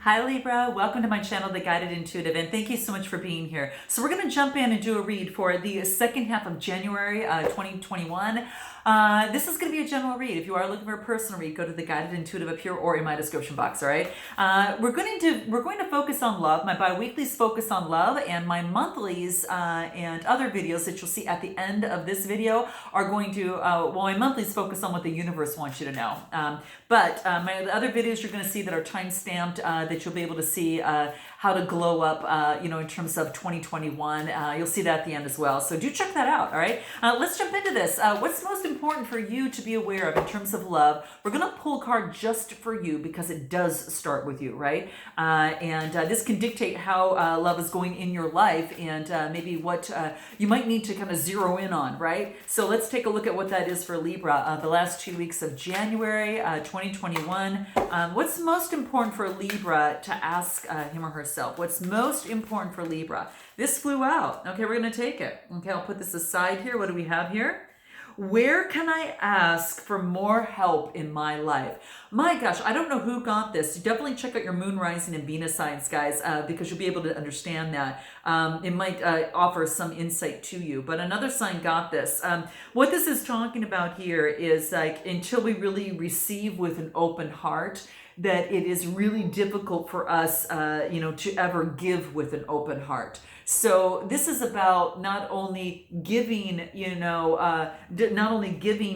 Hi Libra, welcome to my channel, The Guided Intuitive, and thank you so much for being here. So we're going to jump in and do a read for the second half of January 2021. This is going to be a general read. If you are looking for a personal read, go to The Guided Intuitive up here or in my description box, all right? We're going to focus on love. My bi-weeklies focus on love, and my monthlies and other videos that you'll see at the end of this video are going to, my monthlies focus on what the universe wants you to know. But my other videos you're going to see that are time-stamped, that you'll be able to see how to glow up, in terms of 2021. You'll see that at the end as well. So do check that out, all right? Let's jump into this. What's most important for you to be aware of in terms of love? We're going to pull a card just for you because it does start with you, right? And this can dictate how love is going in your life and maybe what you might need to kind of zero in on, right? So let's take a look at what that is for Libra. The last 2 weeks of January 2021. What's most important for Libra to ask him or herself? What's most important for Libra? This flew out. Okay, we're going to take it. Okay, I'll put this aside here. What do we have here? Where can I ask for more help in my life? My gosh, I don't know who got this. You definitely check out your moon rising and Venus signs, guys, because you'll be able to understand that. It might offer some insight to you. But another sign got this. What this is talking about here is like until we really receive with an open heart, that it is really difficult for us, to ever give with an open heart. So this is about not only giving,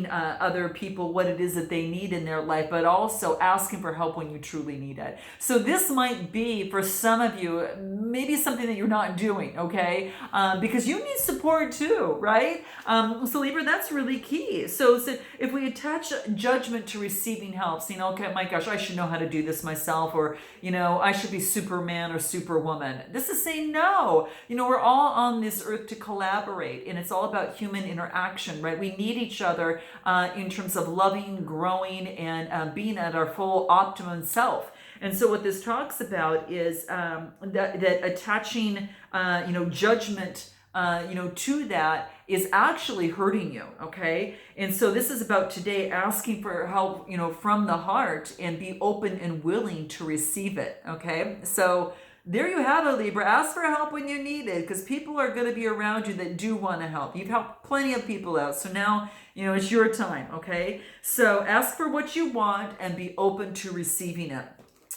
other people what it is that they need in their life, but also asking for help when you truly need it. So this might be, for some of you, maybe something that you're not doing, okay? Because you need support too, right? So Libra, that's really key. So if we attach judgment to receiving help, saying, okay, my gosh, I should know how to do this myself, or, I should be Superman or Superwoman. This is saying no. We're all on this earth to collaborate, and it's all about human interaction, right? We need each other in terms of loving, growing, and being at our full optimum self. And so what this talks about is that attaching, judgment, to that is actually hurting you, okay? And so this is about today asking for help, from the heart, and be open and willing to receive it, okay? So there you have it, Libra. Ask for help when you need it, because people are going to be around you that do want to help. You've helped plenty of people out, so now, it's your time, okay? So ask for what you want and be open to receiving it.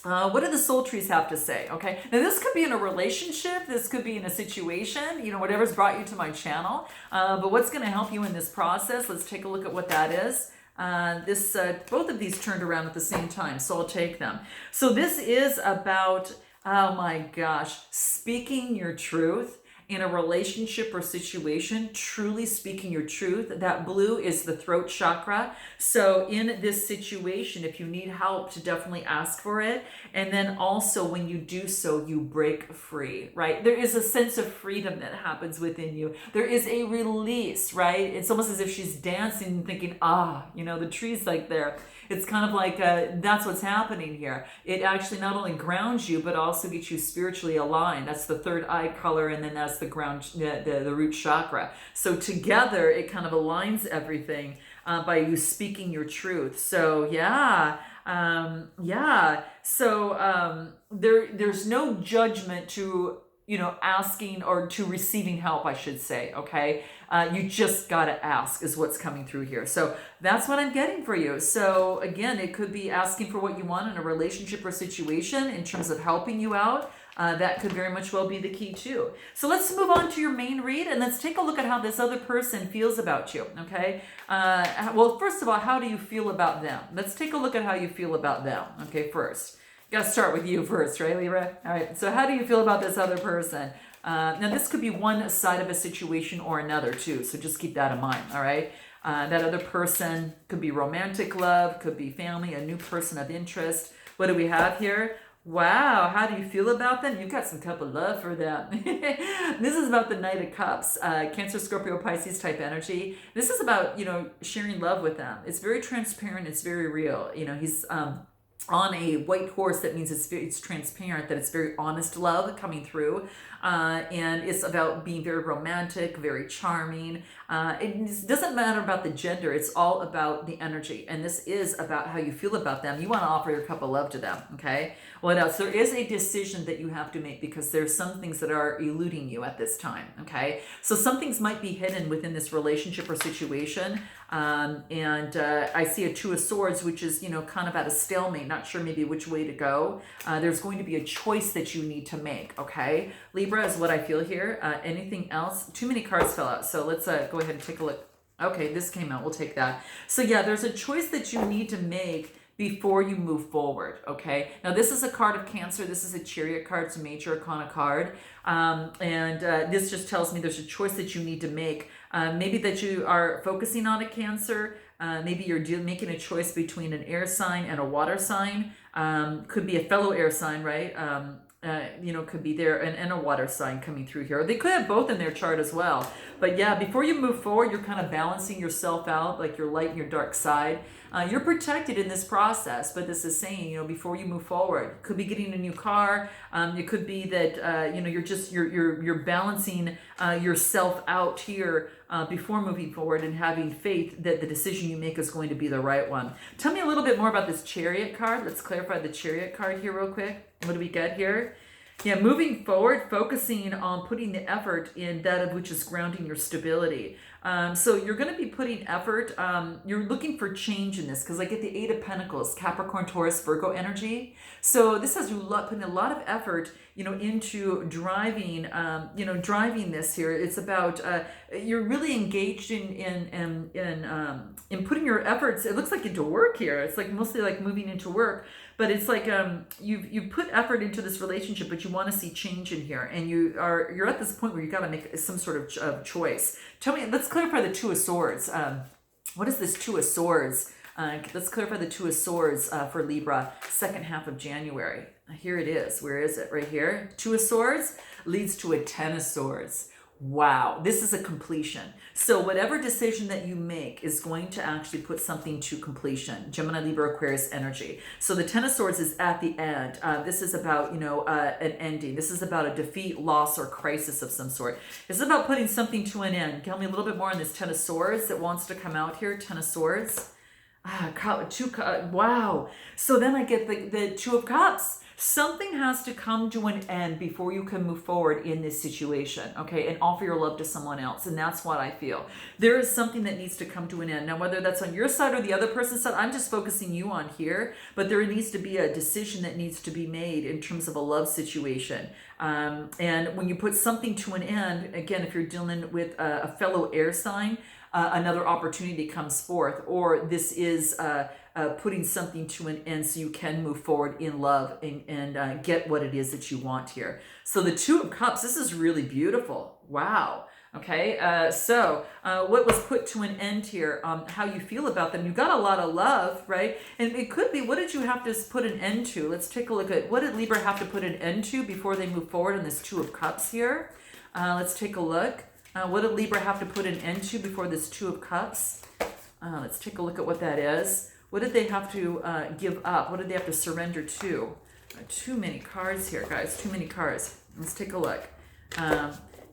What do the soul trees have to say? Okay, now this could be in a relationship, this could be in a situation, whatever's brought you to my channel. But what's going to help you in this process? Let's take a look at what that is. Both of these turned around at the same time, so I'll take them. So this is about, oh my gosh, speaking your truth in a relationship or situation, truly speaking your truth. That blue is the throat chakra. So in this situation, if you need help, to definitely ask for it. And then also when you do so, you break free, right? There is a sense of freedom that happens within you. There is a release, right? It's almost as if she's dancing and thinking, the tree's like there. It's kind of like that's what's happening here. It actually not only grounds you, but also gets you spiritually aligned. That's the third eye color, and then that's the ground, the root chakra. So together, it kind of aligns everything by you speaking your truth. So So there's no judgment to asking or to receiving help, I should say, okay? You just gotta ask is what's coming through here. So that's what I'm getting for you. So again, it could be asking for what you want in a relationship or situation in terms of helping you out. That could very much well be the key too. So let's move on to your main read, and let's take a look at how this other person feels about you, okay? Well, first of all, how do you feel about them? Let's take a look at how you feel about them, okay, first. Got to start with you first, right, Libra? All right, so how do you feel about this other person? Now, this could be one side of a situation or another, too, so just keep that in mind, all right? That other person could be romantic love, could be family, a new person of interest. What do we have here? Wow, how do you feel about them? You've got some cup of love for them. This is about the Knight of Cups, Cancer, Scorpio, Pisces type energy. This is about, sharing love with them. It's very transparent. It's very real. He's on a white horse. That means it's transparent, that it's very honest love coming through, and it's about being very romantic, very charming. It doesn't matter about the gender, it's all about the energy, and this is about how you feel about them. You want to offer your cup of love to them. Okay, what else? There is a decision that you have to make, because there's some things that are eluding you at this time. Okay, so some things might be hidden within this relationship or situation. And I see a Two of Swords, which is, kind of at a stalemate, not sure maybe which way to go. There's going to be a choice that you need to make. Okay, Libra is what I feel here. Anything else? Too many cards fell out, so let's go ahead and take a look. Okay, this came out. We'll take that. So yeah, there's a choice that you need to make before you move forward. Okay, now this is a card of Cancer. This is a Chariot card. It's a major arcana card, and this just tells me there's a choice that you need to make. Maybe that you are focusing on a Cancer. Maybe you're making a choice between an air sign and a water sign. Could be a fellow air sign, right? Could be there, and a water sign coming through here. They could have both in their chart as well. But yeah, before you move forward, you're kind of balancing yourself out, like your light and your dark side. You're protected in this process, but this is saying, before you move forward, could be getting a new car. It could be that you're balancing yourself out here before moving forward, and having faith that the decision you make is going to be the right one. Tell me a little bit more about this Chariot card. Let's clarify the Chariot card here real quick. What do we get here? Yeah, moving forward, focusing on putting the effort in that of which is grounding your stability. So you're going to be putting effort. You're looking for change in this, because I get the Eight of Pentacles, Capricorn, Taurus, Virgo energy. So this has you putting a lot of effort, into driving, driving this here. It's about you're really engaged in putting your efforts. It looks like into work here. It's like mostly like moving into work. But it's like you've put effort into this relationship, but you want to see change in here, and you're at this point where you got to make some sort of choice. Tell me, let's clarify the Two of Swords. What is this Two of Swords? Let's clarify the Two of Swords for Libra, second half of January. Here it is. Where is it? Right here. Two of Swords leads to a Ten of Swords. Wow, this is a completion. So whatever decision that you make is going to actually put something to completion. Gemini, Libra, Aquarius energy. So the Ten of Swords is at the end. This is about, an ending. This is about a defeat, loss, or crisis of some sort. It's about putting something to an end. Tell me a little bit more on this Ten of Swords that wants to come out here. Ten of Swords. Wow. So then I get the Two of Cups. Something has to come to an end before you can move forward in this situation, okay, and offer your love to someone else. And that's what I feel. There is something that needs to come to an end. Now, whether that's on your side or the other person's side, I'm just focusing you on here, but there needs to be a decision that needs to be made in terms of a love situation. And when you put something to an end, again, if you're dealing with a fellow air sign, another opportunity comes forth, or this is putting something to an end so you can move forward in love and get what it is that you want here. So the Two of Cups, this is really beautiful. Wow. Okay, so what was put to an end here, how you feel about them. You got a lot of love, right? And it could be, what did you have to put an end to? Let's take a look at, what did Libra have to put an end to before they move forward in this Two of Cups here? Let's take a look. What did Libra have to put an end to before this Two of Cups? Let's take a look at what that is. What did they have to give up? What did they have to surrender to? Too many cards here, guys. Too many cards. Let's take a look.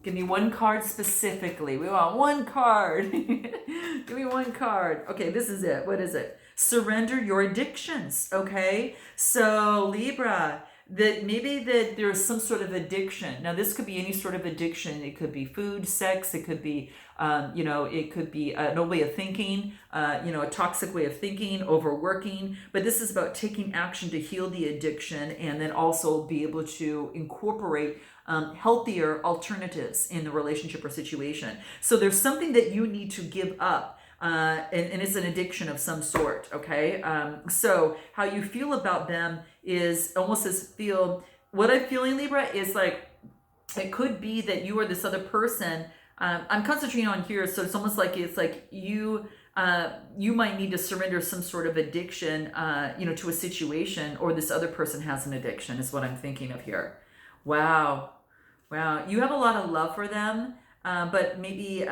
Give me one card specifically. We want one card. Give me one card. Okay, this is it. What is it? Surrender your addictions. Okay, so Libra, that maybe that there's some sort of addiction. Now, this could be any sort of addiction. It could be food, sex. It could be, it could be an old way of thinking, a toxic way of thinking, overworking. But this is about taking action to heal the addiction, and then also be able to incorporate healthier alternatives in the relationship or situation. So there's something that you need to give up. And it's an addiction of some sort, okay? So how you feel about them is almost what I'm feeling, Libra, is like, it could be that you are this other person. I'm concentrating on here, so it's almost like you might need to surrender some sort of addiction, to a situation, or this other person has an addiction, is what I'm thinking of here. Wow. You have a lot of love for them. but maybe,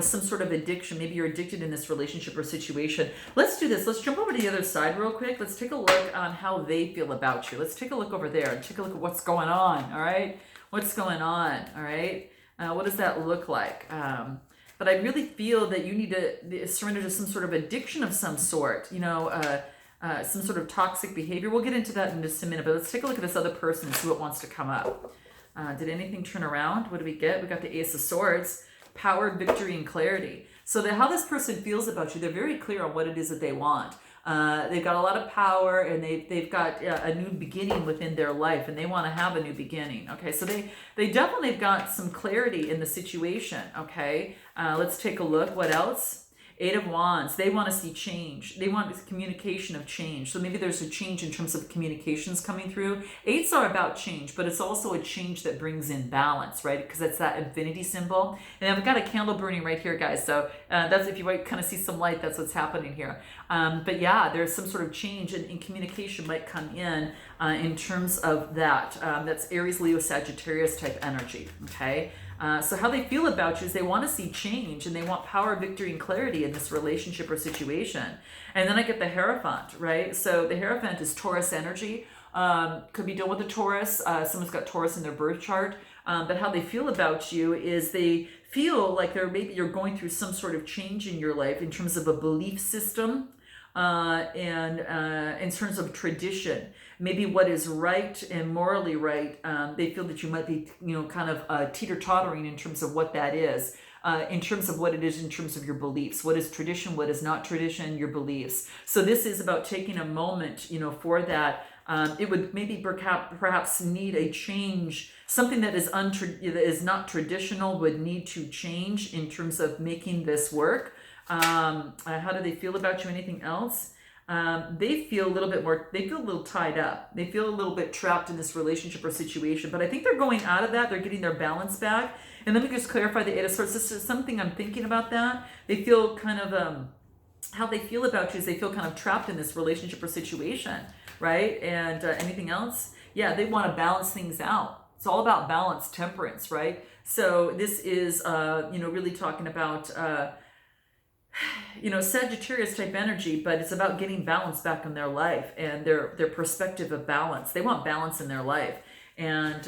some sort of addiction. Maybe you're addicted in this relationship or situation. Let's do this. Let's jump over to the other side real quick. Let's take a look on how they feel about you. Let's take a look over there and take a look at what's going on. All right. What's going on? All right. What does that look like? But I really feel that you need to surrender to some sort of addiction of some sort, some sort of toxic behavior. We'll get into that in just a minute, but let's take a look at this other person and see what wants to come up. Did anything turn around? What do we get? We got the Ace of Swords, power, victory, and clarity. So how this person feels about you, they're very clear on what it is that they want. They've got a lot of power, and they've got a new beginning within their life, and they want to have a new beginning. Okay, so they definitely have got some clarity in the situation. Okay, let's take a look. What else? Eight of Wands. They want to see change. They want communication of change. So maybe there's a change in terms of communications coming through. Eights are about change, but it's also a change that brings in balance, right? Because it's that infinity symbol. And I've got a candle burning right here, guys. So that's, if you might kind of see some light, that's what's happening here. But yeah, there's some sort of change in communication might come in terms of that. That's Aries, Leo, Sagittarius type energy, okay? So how they feel about you is they want to see change, and they want power, victory, and clarity in this relationship or situation. And then I get the Hierophant, right? So the Hierophant is Taurus energy. Could be dealing with a Taurus. Someone's got Taurus in their birth chart. But how they feel about you is they feel like maybe you're going through some sort of change in your life in terms of a belief system, and in terms of tradition, maybe what is right and morally right. They feel that you might be, kind of teeter-tottering in terms of what that is, in terms of what it is, in terms of your beliefs. What is tradition? What is not tradition? Your beliefs. So this is about taking a moment, for that. It would maybe perhaps need a change. Something that is not traditional would need to change in terms of making this work. How do they feel about you? Anything else? They feel a little tied up. They feel a little bit trapped in this relationship or situation, but I think they're going out of that. They're getting their balance back. And let me just clarify the Eight of Swords. This is something I'm thinking about that. They feel kind of, how they feel about you is they feel kind of trapped in this relationship or situation, right? And anything else? Yeah, they want to balance things out. It's all about balance, temperance, right? So this is, really talking about, Sagittarius type energy, but it's about getting balance back in their life and their perspective of balance. They want balance in their life. And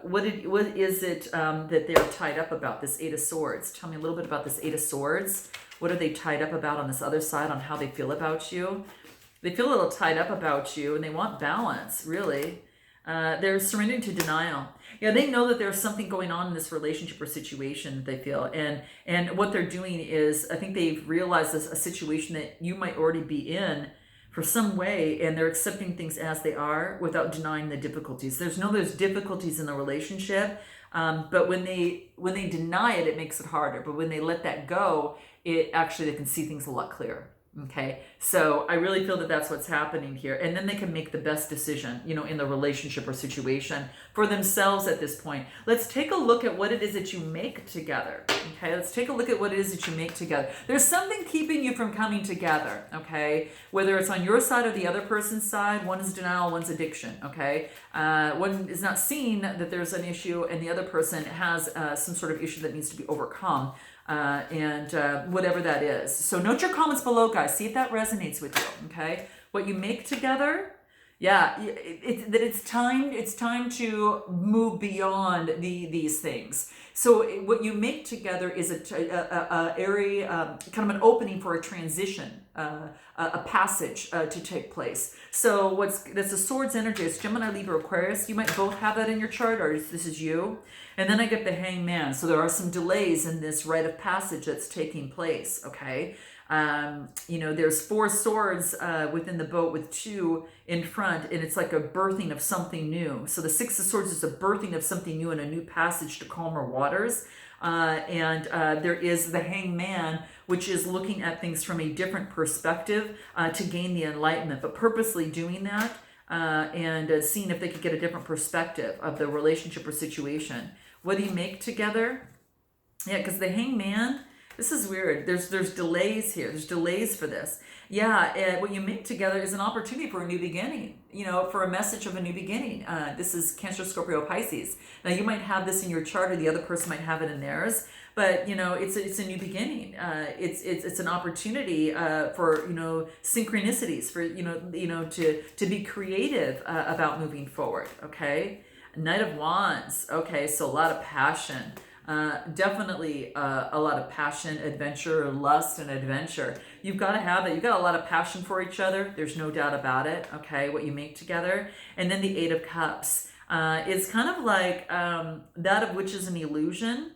what is it that they're tied up about, this Eight of Swords? Tell me a little bit about this Eight of Swords. What are they tied up about on this other side, on how they feel about you? They feel a little tied up about you, and they want balance, really. They're surrendering to denial. Yeah, they know that there's something going on in this relationship or situation, they feel. And what they're doing is, I think they've realized a situation that you might already be in for some way, and they're accepting things as they are without denying the difficulties. There's difficulties in the relationship, but when they deny it, it makes it harder. But when they let that go, they can see things a lot clearer. Okay, so I really feel that that's what's happening here. And then they can make the best decision, in the relationship or situation for themselves at this point. Let's take a look at what it is that you make together. Okay, let's take a look at what it is that you make together. There's something keeping you from coming together, okay? Whether it's on your side or the other person's side, one is denial, one's addiction, okay? One is not seeing that there's an issue, and the other person has some sort of issue that needs to be overcome. Whatever that is. So note your comments below, guys. See if that resonates with you, okay? What you make together, it's time to move beyond these things. So what you make together is a area, kind of an opening for a transition, a passage to take place. So that's the Swords energy. It's Gemini, Libra, Aquarius. You might both have that in your chart, or this is you. And then I get the Hangman. So there are some delays in this rite of passage that's taking place, okay? There's 4 swords within the boat with 2 in front, and it's like a birthing of something new. So the 6 of Swords is a birthing of something new and a new passage to calmer waters. There is the Hangman, which is looking at things from a different perspective to gain the enlightenment, but purposely doing that and seeing if they could get a different perspective of the relationship or situation. What do you make together? Yeah, because the Hangman, This is weird. There's delays here. There's delays for this. Yeah, and what you make together is an opportunity for a new beginning. You know, for a message of a new beginning. This is Cancer, Scorpio, Pisces. Now you might have this in your chart, or the other person might have it in theirs. But you know, it's a new beginning. It's an opportunity for, you know, synchronicities, for to be creative about moving forward. Okay, Knight of Wands. Okay, so a lot of passion. Definitely a lot of passion, adventure, lust, and adventure. You've got to have it. You've got a lot of passion for each other. There's no doubt about it. Okay, what you make together. And then the Eight of Cups. It's kind of like that of which is an illusion.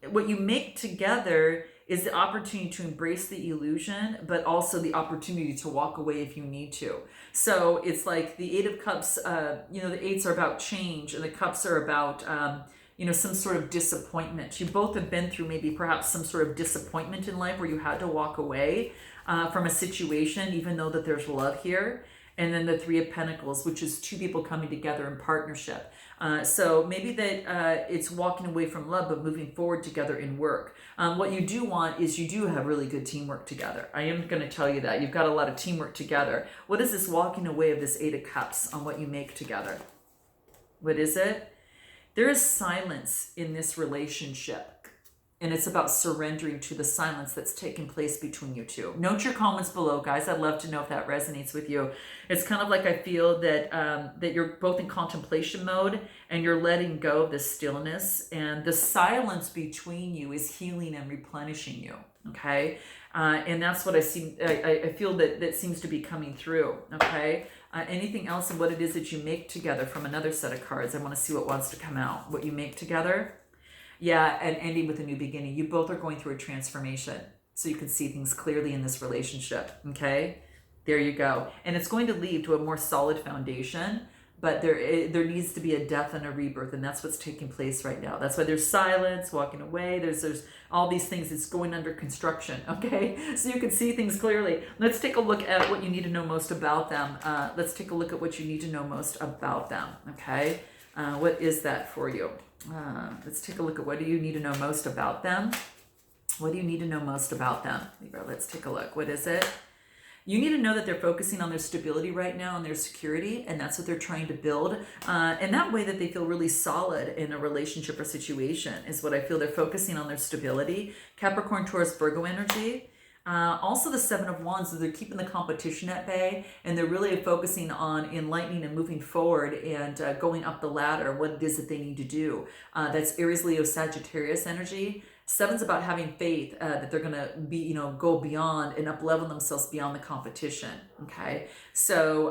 What you make together is the opportunity to embrace the illusion, but also the opportunity to walk away if you need to. So it's like the Eight of Cups, the eights are about change, and the cups are about, some sort of disappointment. You both have been through maybe perhaps some sort of disappointment in life where you had to walk away from a situation, even though that there's love here. And then the Three of Pentacles, which is two people coming together in partnership. So maybe that it's walking away from love, but moving forward together in work. What you do want is you do have really good teamwork together. I am going to tell you that. You've got a lot of teamwork together. What is this walking away of this Eight of Cups on what you make together? What is it? There is silence in this relationship. And it's about surrendering to the silence that's taking place between you two. Note your comments below, guys. I'd love to know if that resonates with you. It's kind of like I feel that that you're both in contemplation mode and you're letting go of the stillness, and the silence between you is healing and replenishing you. Okay, and that's what I see. I feel that seems to be coming through. Okay. Anything else in what it is that you make together from another set of cards? I want to see what wants to come out. What you make together. Yeah, and ending with a new beginning. You both are going through a transformation, so you can see things clearly in this relationship, okay? There you go. And it's going to lead to a more solid foundation, but there needs to be a death and a rebirth, and that's what's taking place right now. That's why there's silence, walking away, there's all these things. It's going under construction, okay? So you can see things clearly. Let's take a look at what you need to know most about them. Let's take a look at what you need to know most about them, okay? What is that for you? Let's take a look at what do you need to know most about them. What do you need to know most about them? Libra, let's take a look. What is it? You need to know that they're focusing on their stability right now and their security, and that's what they're trying to build. And that way that they feel really solid in a relationship or situation is what I feel. They're focusing on their stability. Capricorn, Taurus, Virgo energy. Also the Seven of Wands, so they're keeping the competition at bay, and they're really focusing on enlightening and moving forward and going up the ladder, what it is that they need to do. That's Aries, Leo, Sagittarius energy. Seven's about having faith that they're going to be, go beyond and up level themselves beyond the competition. Okay. So,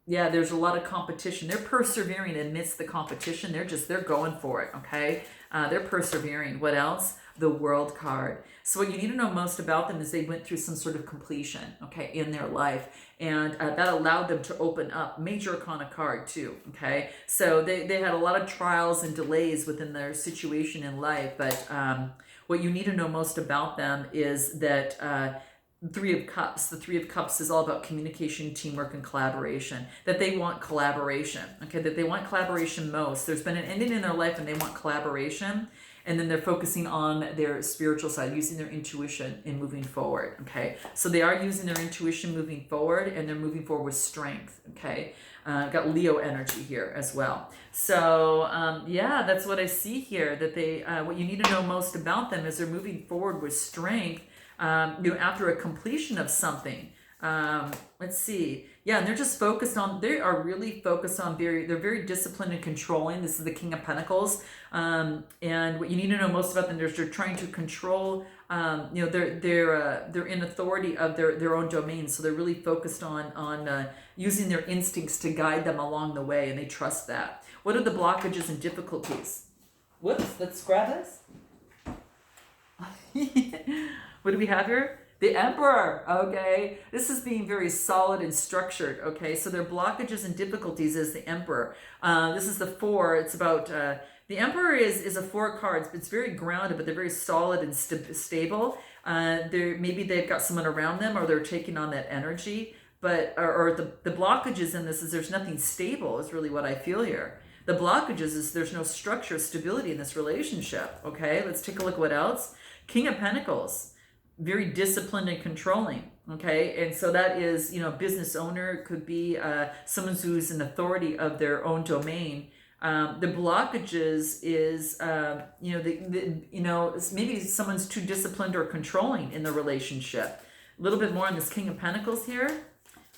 there's a lot of competition. They're persevering amidst the competition. They're going for it. Okay. They're persevering. What else? The World card. So what you need to know most about them is they went through some sort of completion, okay, in their life. And that allowed them to open up. Major Arcana card too, okay? So they had a lot of trials and delays within their situation in life. But what you need to know most about them is that Three of Cups. The Three of Cups is all about communication, teamwork, and collaboration. That they want collaboration, okay? That they want collaboration most. There's been an ending in their life and they want collaboration. And then they're focusing on their spiritual side, using their intuition in moving forward, okay? So they are using their intuition moving forward, and they're moving forward with strength, okay? Got Leo energy here as well. So, that's what I see here, that they, what you need to know most about them is they're moving forward with strength, after a completion of something. Let's see. Yeah, and they're just focused on, they are really focused on they're very disciplined and controlling. This is the King of Pentacles. And what you need to know most about them is they're trying to control, they're in authority of their own domain. So they're really focused on using their instincts to guide them along the way, and they trust that. What are the blockages and difficulties? Whoops, let's grab this. What do we have here? The Emperor, okay? This is being very solid and structured, okay? So their blockages and difficulties is the Emperor. This is the Four. It's about, the Emperor is a 4 cards, but it's very grounded, but they're very solid and stable. Maybe they've got someone around them, or they're taking on that energy, but, or the blockages in this is there's nothing stable is really what I feel here. The blockages is there's no structure, stability in this relationship. Okay, let's take a look at what else. King of Pentacles, very disciplined and controlling. Okay, and so that is, business owner, could be someone who's an authority of their own domain. The blockages is, maybe someone's too disciplined or controlling in the relationship. A little bit more on this King of Pentacles here.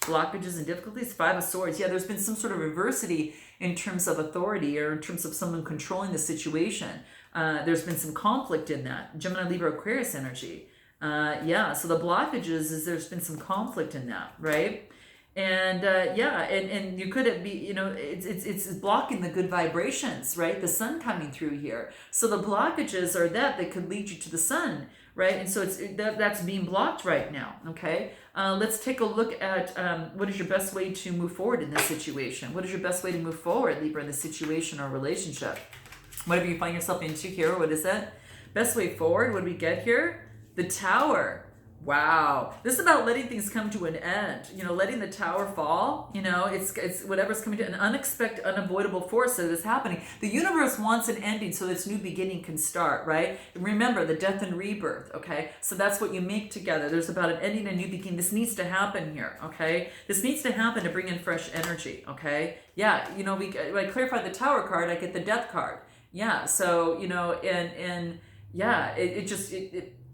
Blockages and difficulties. Five of Swords. Yeah, there's been some sort of adversity in terms of authority or in terms of someone controlling the situation. There's been some conflict in that. Gemini, Libra, Aquarius energy. So the blockages is there's been some conflict in that, right? And and you could be, it's blocking the good vibrations, right? The sun coming through here. So the blockages are that could lead you to the sun, right? And so that's being blocked right now. Okay, let's take a look at what is your best way to move forward in this situation. What is your best way to move forward, Libra, in this situation or relationship? Whatever you find yourself into here, what is it? Best way forward. What do we get here? The Tower. Wow, this is about letting things come to an end. Letting the tower fall. It's whatever's coming to an unexpected, unavoidable force that is happening. The universe wants an ending so this new beginning can start, right? And remember the death and rebirth. Okay, so that's what you make together. There's about an ending, a new beginning. This needs to happen here. Okay, this needs to happen to bring in fresh energy. Okay, yeah. When I clarify the Tower card, I get the Death card. Yeah. So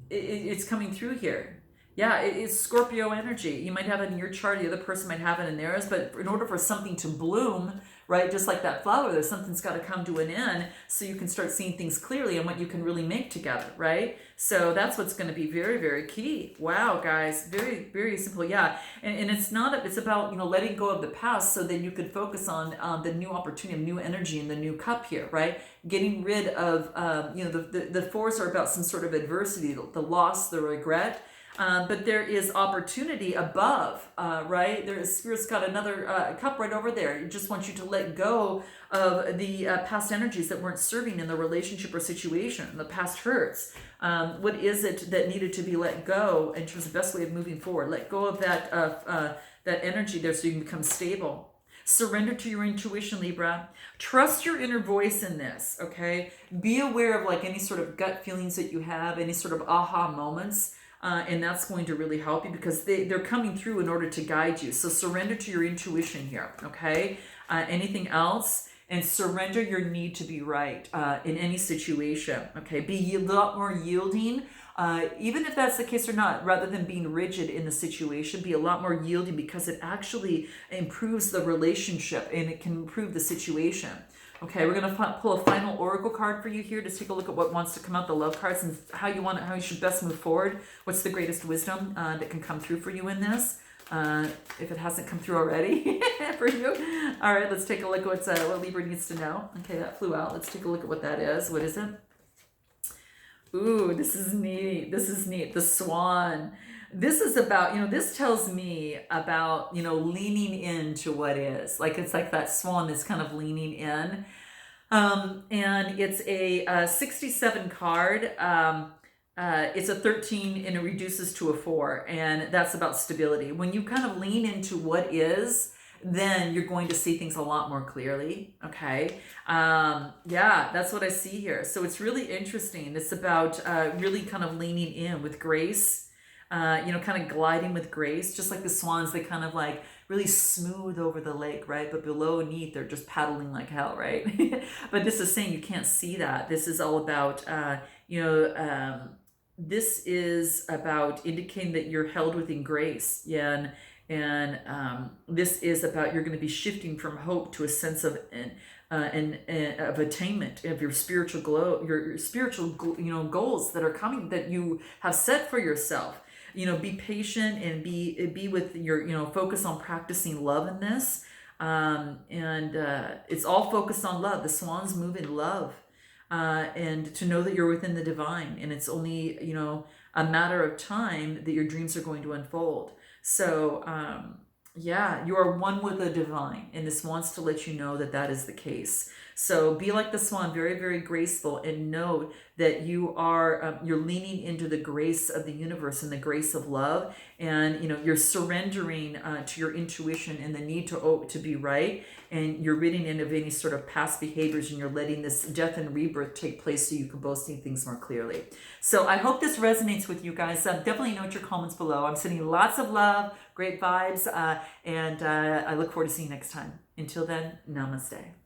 it's coming through here. Yeah, it's Scorpio energy. You might have it in your chart, the other person might have it in theirs, but in order for something to bloom, right, just like that flower, there's something's got to come to an end so you can start seeing things clearly and what you can really make together, right? So that's what's going to be very, very key. Wow, guys, very, very simple. Yeah, and it's about, letting go of the past so then you could focus on the new opportunity, new energy in the new cup here, right? Getting rid of, the fours are about some sort of adversity, the loss, the regret. But there is opportunity above, right? Spirit's got another cup right over there. It just wants you to let go of the past energies that weren't serving in the relationship or situation, the past hurts. What is it that needed to be let go in terms of the best way of moving forward? Let go of that energy there so you can become stable. Surrender to your intuition, Libra. Trust your inner voice in this, okay? Be aware of any sort of gut feelings that you have, any sort of aha moments. And that's going to really help you because they're coming through in order to guide you. So surrender to your intuition here, okay? Anything else? And surrender your need to be right in any situation, okay? Be a lot more yielding, even if that's the case or not, rather than being rigid in the situation, be a lot more yielding because it actually improves the relationship and it can improve the situation. Okay, we're going to pull a final oracle card for you here to take a look at what wants to come out, the love cards, and how you should best move forward. What's the greatest wisdom that can come through for you in this? If it hasn't come through already for you. All right, let's take a look at what Libra needs to know. Okay, that flew out. Let's take a look at what that is. What is it? Ooh, this is neat. This is neat. The Swan. This is about, this tells me about, leaning into what is. It's like that swan is kind of leaning in. And it's a 67 card. It's a 13 and it reduces to a 4. And that's about stability. When you kind of lean into what is, then you're going to see things a lot more clearly. Okay. That's what I see here. So it's really interesting. It's about really kind of leaning in with grace. Kind of gliding with grace, just like the swans, they kind of really smooth over the lake, right? But beneath, they're just paddling like hell, right? But this is saying you can't see that. This is all about, this is about indicating that you're held within grace. Yeah. And this is about you're going to be shifting from hope to a sense of of attainment of your spiritual glow, your spiritual goals that are coming that you have set for yourself. Be patient and be with your focus on practicing love in this. It's all focused on love. The swans move in love, and to know that you're within the divine, and it's only a matter of time that your dreams are going to unfold. So you are one with the divine, and this wants to let you know that that is the case. So be like the swan, very, very graceful, and know that you are you're leaning into the grace of the universe and the grace of love, and you're surrendering to your intuition and the need to be right, and you're ridding in of any sort of past behaviors, and you're letting this death and rebirth take place so you can both see things more clearly. So I hope this resonates with you guys. Definitely note your comments below. I'm sending lots of love, great vibes, and I look forward to seeing you next time. Until then, namaste.